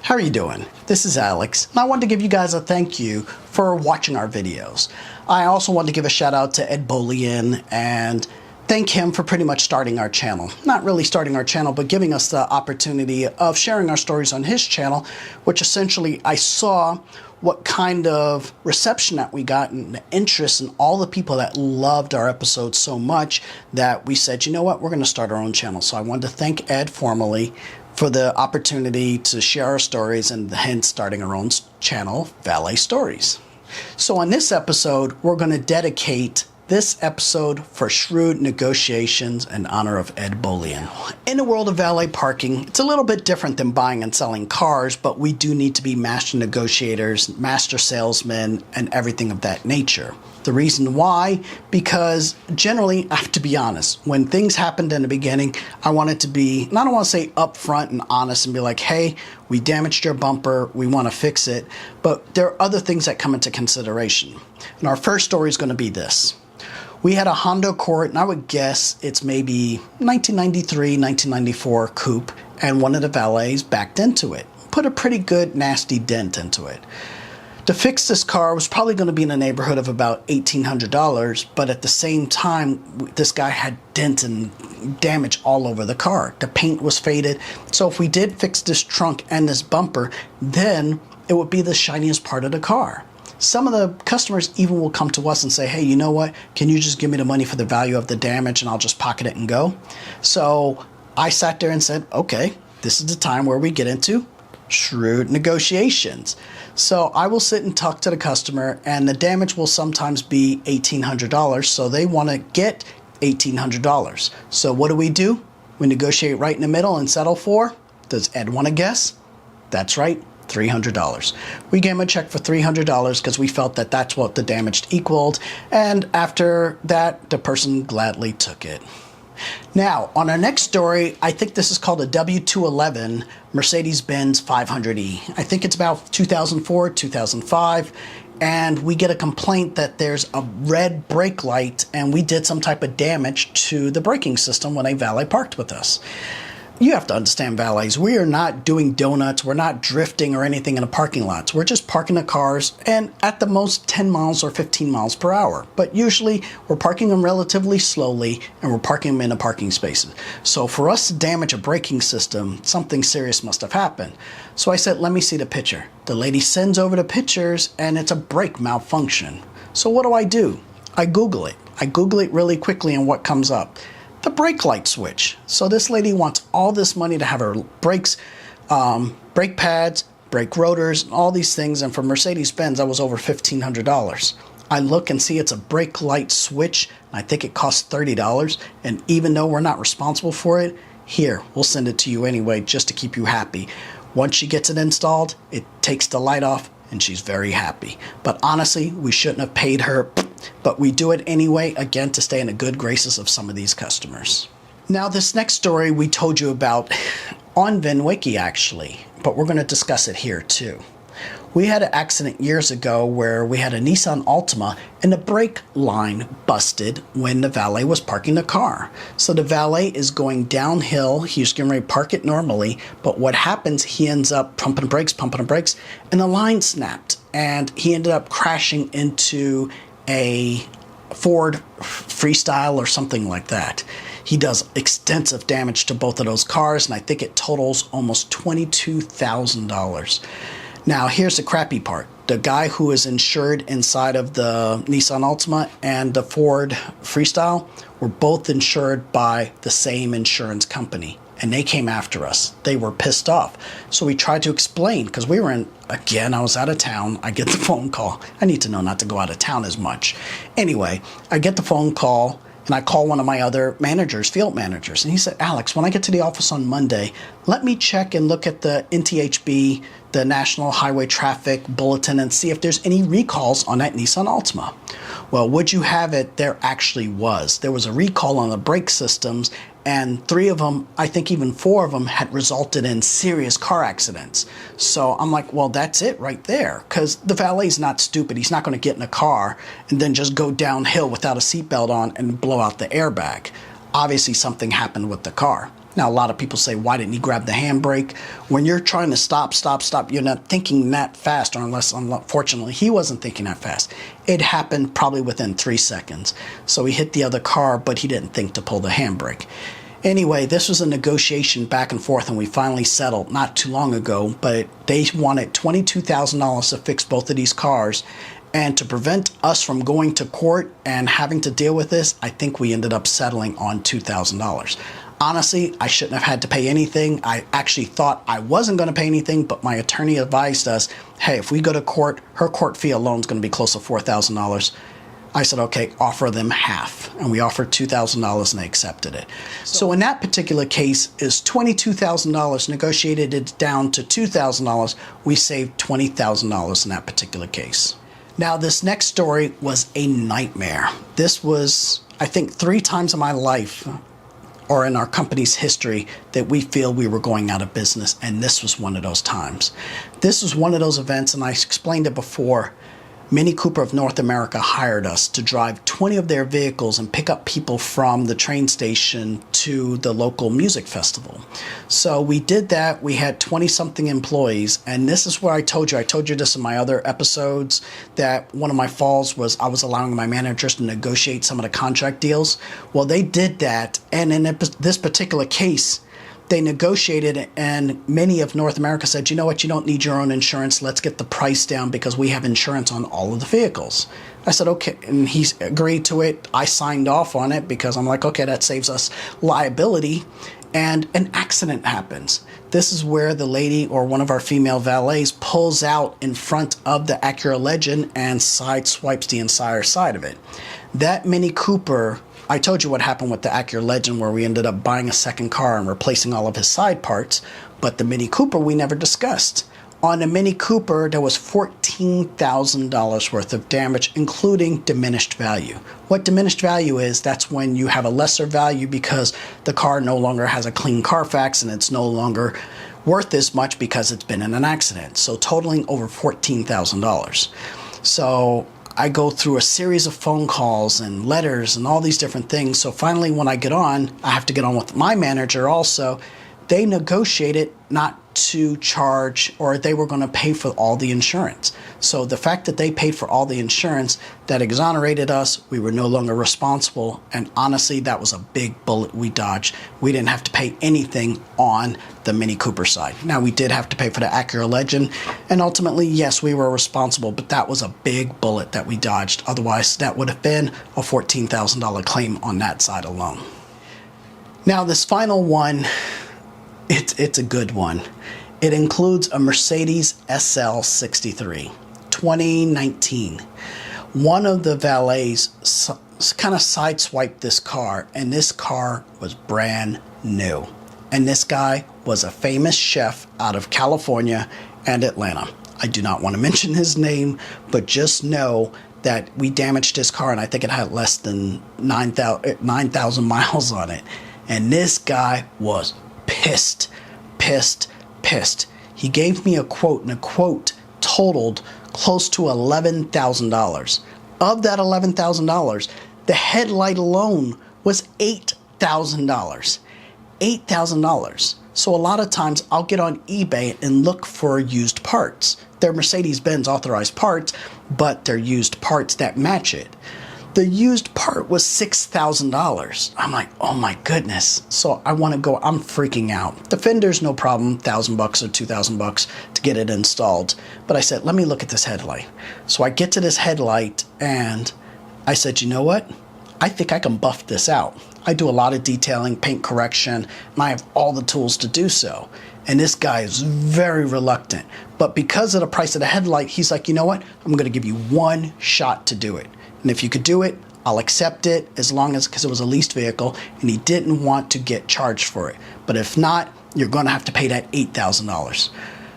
How are you doing? This is Alex, and I wanted to give you guys a thank you for watching our videos. I also want to give a shout out to Ed Bolian and thank him for pretty much starting our channel. Not really starting our channel, but giving us the opportunity of sharing our stories on his channel, which essentially I saw what kind of reception that we got and the interest in all the people that loved our episodes so much that we said, you know what, we're going to start our own channel. So I wanted to thank Ed formally for the opportunity to share our stories and hence starting our own channel, Valet Stories. So on this episode, we're going to dedicate this episode for Shrewd negotiations in honor of Ed Bolian. In the world of valet parking, it's a little bit different than buying and selling cars, but we do need to be master negotiators, master salesmen, and everything of that nature. The reason why, because generally, I have to be honest, when things happened in the beginning, I wanted to be, and I don't want to say upfront and honest and be like, hey, we damaged your bumper, we want to fix it, but there are other things that come into consideration. And our first story is going to be this. We had a Honda Accord, and I would guess it's maybe 1993, 1994 coupe, and one of the valets backed into it. Put a pretty good, nasty dent into it. To fix this car was probably going to be in the neighborhood of about $1,800, but at the same time, this guy had dent and damage all over the car. The paint was faded, so if we did fix this trunk and this bumper, then it would be the shiniest part of the car. Some of the customers even will come to us and say, hey, you know what? Can you just give me the money for the value of the damage and I'll just pocket it and go? So I sat there and said, okay, this is the time where we get into shrewd negotiations. So I will sit and talk to the customer, and the damage will sometimes be $1,800. So they want to get $1,800. So what do? We negotiate right in the middle and settle for, does Ed want to guess? That's right. $300. We gave him a check for $300 because we felt that that's what the damage equaled, and after that the person gladly took it. Now on our next story, I think this is called a W211 Mercedes-Benz 500e. I think it's about 2004, 2005, and we get a complaint that there's a red brake light and we did some type of damage to the braking system when a valet parked with us. You have to understand, valets, we are not doing donuts, we're not drifting or anything in the parking lots. We're just parking the cars and at the most 10 miles or 15 miles per hour. But usually we're parking them relatively slowly and we're parking them in the parking spaces. So for us to damage a braking system, something serious must have happened. So I said, let me see the picture. The lady sends over the pictures and it's a brake malfunction. So what do? I Google it. I Google it really quickly and what comes up? The brake light switch. So this lady wants all this money to have her brakes, brake pads, brake rotors, all these things. And for Mercedes-Benz, that was over $1,500. I look and see it's a brake light switch. And I think it costs $30. And even though we're not responsible for it, here, we'll send it to you anyway, just to keep you happy. Once she gets it installed, it takes the light off and she's very happy. But honestly, we shouldn't have paid her, but we do it anyway, again, to stay in the good graces of some of these customers. Now, this next story we told you about on Vin Wiki, actually, but we're going to discuss it here too. We had an accident years ago where we had a Nissan Altima and the brake line busted when the valet was parking the car. So the valet is going downhill. He's getting ready to park it normally, but what happens, he ends up pumping the brakes, and the line snapped, and he ended up crashing into a Ford Freestyle or something like that. He does extensive damage to both of those cars, and I think it totals almost $22,000. Now, here's the crappy part. The guy who is insured inside of the Nissan Altima and the Ford Freestyle were both insured by the same insurance company, and they came after us. They were pissed off. So we tried to explain, because we were in, again, I was out of town. I get the phone call. I need to know not to go out of town as much. Anyway, I get the phone call, and I call one of my other managers, field managers, and he said, Alex, when I get to the office on Monday, let me check and look at the NTHB, the National Highway Traffic Bulletin, and see if there's any recalls on that Nissan Altima. Well, would you have it, there actually was. There was a recall on the brake systems, and 3 of them, I think even 4 of them, had resulted in serious car accidents. So I'm like, well, that's it right there, because the valet's not stupid. He's not going to get in a car and then just go downhill without a seatbelt on and blow out the airbag. Obviously, something happened with the car. Now, a lot of people say, why didn't he grab the handbrake? When you're trying to stop, you're not thinking that fast, or unless, unfortunately, he wasn't thinking that fast. It happened probably within 3 seconds. So he hit the other car, but he didn't think to pull the handbrake. Anyway, this was a negotiation back and forth, and we finally settled not too long ago, but they wanted $22,000 to fix both of these cars. And to prevent us from going to court and having to deal with this, I think we ended up settling on $2,000. Honestly, I shouldn't have had to pay anything. I actually thought I wasn't going to pay anything, but my attorney advised us, hey, if we go to court, her court fee alone is going to be close to $4,000. I said, okay, offer them half. And we offered $2,000 and they accepted it. So in that particular case, is $22,000, negotiated it down to $2,000. We saved $20,000 in that particular case. Now, this next story was a nightmare. This was, I think, 3 times in my life, or in our company's history, that we feel we were going out of business, and this was one of those times. This was one of those events, and I explained it before. Mini Cooper of North America hired us to drive 20 of their vehicles and pick up people from the train station to the local music festival. So we did that. We had 20-something employees, and this is where I told you this in my other episodes, that one of my falls was I was allowing my managers to negotiate some of the contract deals. Well, they did that, and in this particular case, they negotiated, and many of North America said, you know what, you don't need your own insurance. Let's get the price down because we have insurance on all of the vehicles. I said, okay, and he agreed to it. I signed off on it because I'm like, okay, that saves us liability. And an accident happens. This is where the lady or one of our female valets pulls out in front of the Acura Legend and side swipes the entire side of it. That Mini Cooper, I told you what happened with the Acura Legend, where we ended up buying a second car and replacing all of his side parts, but the Mini Cooper we never discussed. On the Mini Cooper, there was $14,000 worth of damage, including diminished value. What diminished value is, that's when you have a lesser value because the car no longer has a clean Carfax and it's no longer worth as much because it's been in an accident. So totaling over $14,000. So I go through a series of phone calls and letters and all these different things. So finally, when I get on, I have to get on with my manager also. They negotiated not to charge, or they were going to pay for all the insurance. So the fact that they paid for all the insurance, that exonerated us. We were no longer responsible. And honestly, that was a big bullet we dodged. We didn't have to pay anything on the Mini Cooper side. Now, we did have to pay for the Acura Legend. And ultimately, yes, we were responsible, but that was a big bullet that we dodged. Otherwise, that would have been a $14,000 claim on that side alone. Now, this final one, it's a good one. It includes a Mercedes SL 63, 2019. One of the valets kind of sideswiped this car, and this car was brand new. And this guy was a famous chef out of California and Atlanta. I do not want to mention his name, but just know that we damaged his car, and I think it had less than 9,000 miles on it. And this guy was pissed. He gave me a quote, and a quote totaled close to $11,000. Of that $11,000, the headlight alone was $8,000. $8,000. So a lot of times I'll get on eBay and look for used parts. They're Mercedes-Benz authorized parts, but they're used parts that match it. The used part was $6,000. I'm like, oh my goodness. So I want to go, I'm freaking out. The fender's no problem, $1,000 or $2,000 to get it installed. But I said, let me look at this headlight. So I get to this headlight and I said, you know what? I think I can buff this out. I do a lot of detailing, paint correction, and I have all the tools to do so. And this guy is very reluctant. But because of the price of the headlight, he's like, you know what? I'm going to give you one shot to do it. And if you could do it, I'll accept it, as long as, because it was a leased vehicle, and he didn't want to get charged for it. But if not, you're going to have to pay that $8,000.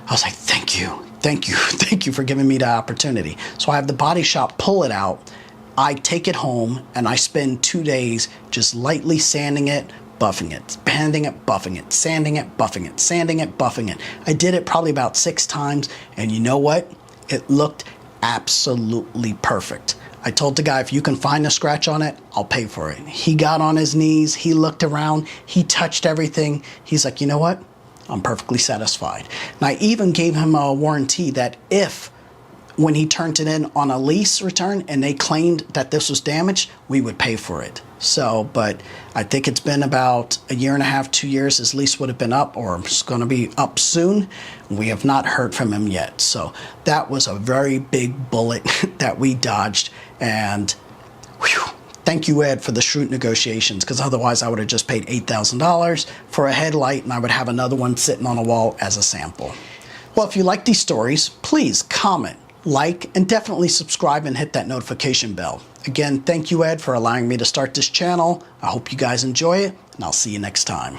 I was like, thank you for giving me the opportunity. So I have the body shop pull it out. I take it home, and I spend 2 days just lightly sanding it, buffing it, banding it, buffing it, sanding it, buffing it, sanding it, buffing it. I did it probably about 6 times, and you know what? It looked absolutely perfect. I told the guy, if you can find a scratch on it, I'll pay for it. He got on his knees, he looked around, he touched everything. He's like, you know what? I'm perfectly satisfied. And I even gave him a warranty that if, when he turned it in on a lease return and they claimed that this was damaged, we would pay for it. So, but I think it's been about a year and a half, 2 years, his lease would have been up, or it's going to be up soon. We have not heard from him yet. So that was a very big bullet that we dodged. And whew, thank you, Ed, for the shrewd negotiations, because otherwise I would have just paid $8,000 for a headlight and I would have another one sitting on a wall as a sample. Well, if you like these stories, please comment, like, and definitely subscribe and hit that notification bell. Again, thank you, Ed, for allowing me to start this channel. I hope you guys enjoy it, and I'll see you next time.